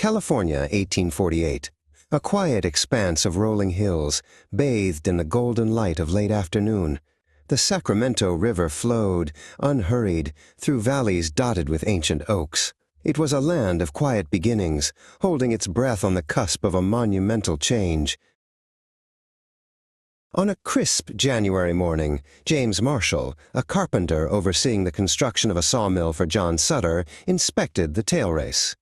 California, 1848. A quiet expanse of rolling hills, bathed in the golden light of late afternoon. The Sacramento River flowed, unhurried, through valleys dotted with ancient oaks. It was a land of quiet beginnings, holding its breath on the cusp of a monumental change. On a crisp January morning, James Marshall, a carpenter overseeing the construction of a sawmill for John Sutter, inspected the tail race.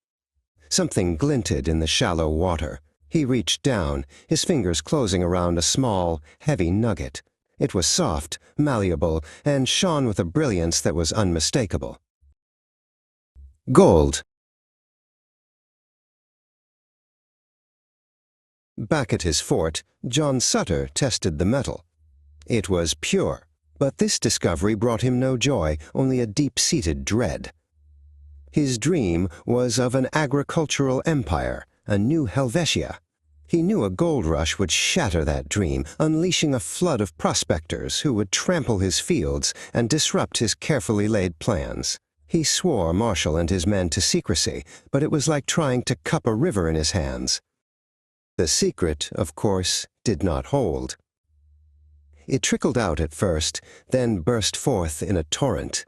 Something glinted in the shallow water. He reached down, his fingers closing around a small, heavy nugget. It was soft, malleable, and shone with a brilliance that was unmistakable. Gold. Back at his fort, John Sutter tested the metal. It was pure, but this discovery brought him no joy, only a deep-seated dread. His dream was of an agricultural empire, a new Helvetia. He knew a gold rush would shatter that dream, unleashing a flood of prospectors who would trample his fields and disrupt his carefully laid plans. He swore Marshall and his men to secrecy, but it was like trying to cup a river in his hands. The secret, of course, did not hold. It trickled out at first, then burst forth in a torrent.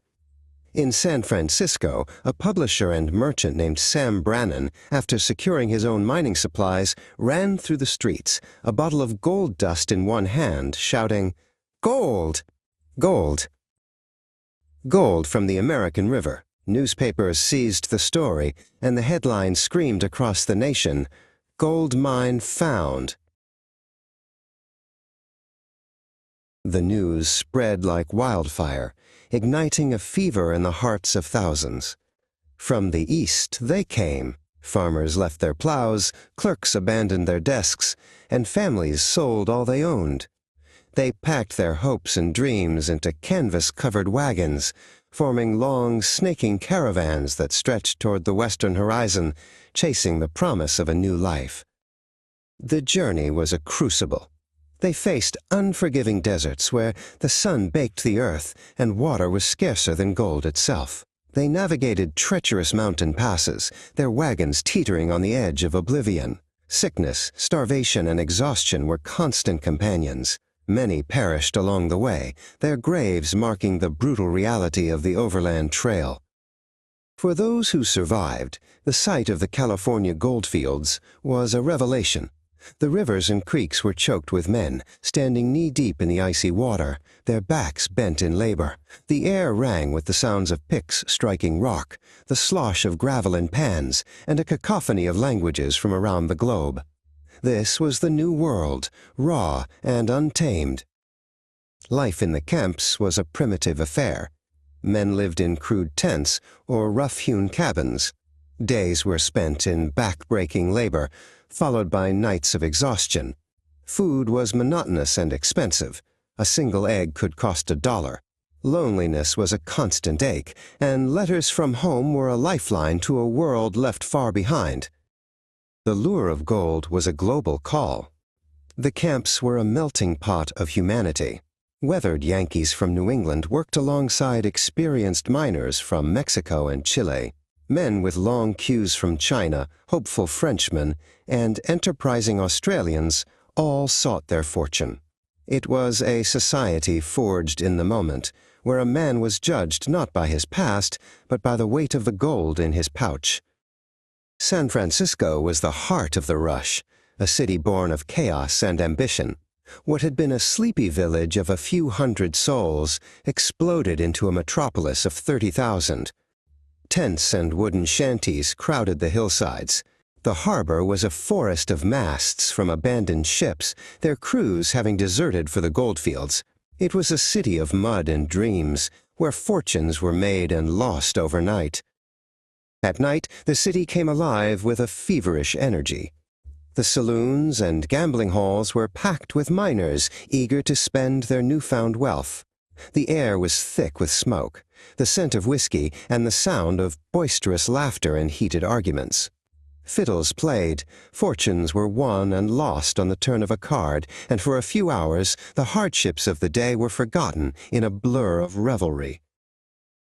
In San Francisco, a publisher and merchant named Sam Brannan, after securing his own mining supplies, ran through the streets, a bottle of gold dust in one hand, shouting, "Gold! Gold!" Gold from the American River. Newspapers seized the story, and the headline screamed across the nation, "Gold mine found." The news spread like wildfire, igniting a fever in the hearts of thousands. From the east they came. Farmers left their plows, clerks abandoned their desks, and families sold all they owned. They packed their hopes and dreams into canvas-covered wagons, forming long, snaking caravans that stretched toward the western horizon, chasing the promise of a new life. The journey was a crucible. They faced unforgiving deserts where the sun baked the earth and water was scarcer than gold itself. They navigated treacherous mountain passes, their wagons teetering on the edge of oblivion. Sickness, starvation, and exhaustion were constant companions. Many perished along the way, their graves marking the brutal reality of the overland trail. For those who survived, the sight of the California goldfields was a revelation. The rivers and creeks were choked with men, standing knee-deep in the icy water, their backs bent in labor. The air rang with the sounds of picks striking rock, the slosh of gravel in pans, and a cacophony of languages from around the globe. This was the new world, raw and untamed. Life in the camps was a primitive affair. Men lived in crude tents or rough-hewn cabins. Days were spent in back-breaking labor, followed by nights of exhaustion. Food was monotonous and expensive. A single egg could cost $1. Loneliness was a constant ache, and letters from home were a lifeline to a world left far behind. The lure of gold was a global call. The camps were a melting pot of humanity. Weathered Yankees from New England worked alongside experienced miners from Mexico and Chile. Men with long queues from China, hopeful Frenchmen, and enterprising Australians all sought their fortune. It was a society forged in the moment, where a man was judged not by his past, but by the weight of the gold in his pouch. San Francisco was the heart of the rush, a city born of chaos and ambition. What had been a sleepy village of a few hundred souls exploded into a metropolis of 30,000. Tents and wooden shanties crowded the hillsides. The harbor was a forest of masts from abandoned ships, their crews having deserted for the goldfields. It was a city of mud and dreams, where fortunes were made and lost overnight. At night, the city came alive with a feverish energy. The saloons and gambling halls were packed with miners eager to spend their newfound wealth. The air was thick with smoke, the scent of whiskey, and the sound of boisterous laughter and heated arguments. Fiddles played, fortunes were won and lost on the turn of a card, and for a few hours the hardships of the day were forgotten in a blur of revelry.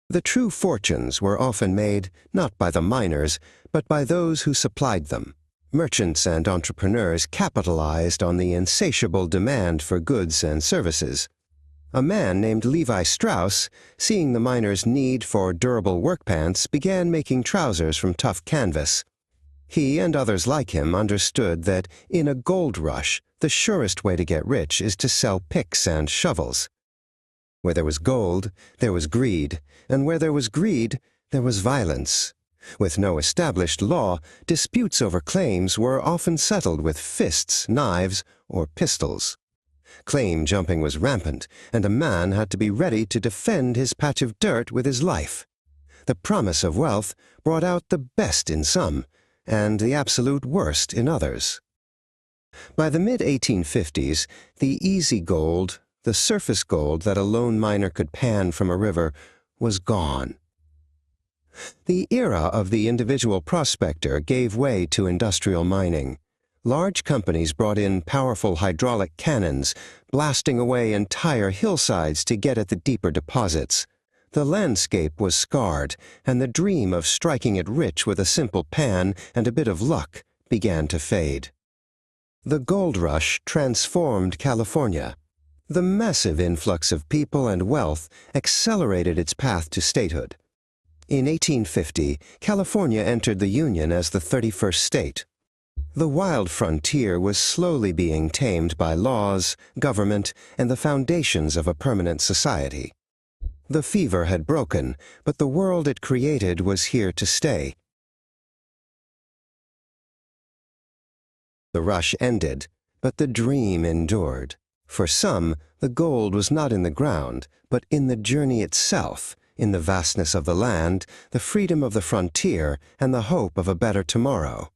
The true fortunes were often made not by the miners, but by those who supplied them. Merchants and entrepreneurs capitalized on the insatiable demand for goods and services. A man named Levi Strauss, seeing the miners' need for durable work pants, began making trousers from tough canvas. He and others like him understood that in a gold rush, the surest way to get rich is to sell picks and shovels. Where there was gold, there was greed, and where there was greed, there was violence. With no established law, disputes over claims were often settled with fists, knives, or pistols. Claim jumping was rampant, and a man had to be ready to defend his patch of dirt with his life. The promise of wealth brought out the best in some, and the absolute worst in others. By the mid-1850s, the easy gold, the surface gold that a lone miner could pan from a river, was gone. The era of the individual prospector gave way to industrial mining. Large companies brought in powerful hydraulic cannons, blasting away entire hillsides to get at the deeper deposits. The landscape was scarred, and the dream of striking it rich with a simple pan and a bit of luck began to fade. The gold rush transformed California. The massive influx of people and wealth accelerated its path to statehood. In 1850, California entered the Union as the 31st state. The wild frontier was slowly being tamed by laws, government, and the foundations of a permanent society. The fever had broken, but the world it created was here to stay. The rush ended, but the dream endured. For some, the gold was not in the ground, but in the journey itself, in the vastness of the land, the freedom of the frontier, and the hope of a better tomorrow.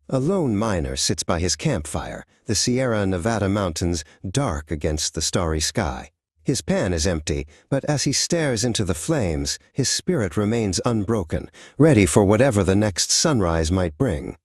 A lone miner sits by his campfire, the Sierra Nevada mountains dark against the starry sky. His pan is empty, but as he stares into the flames, his spirit remains unbroken, ready for whatever the next sunrise might bring.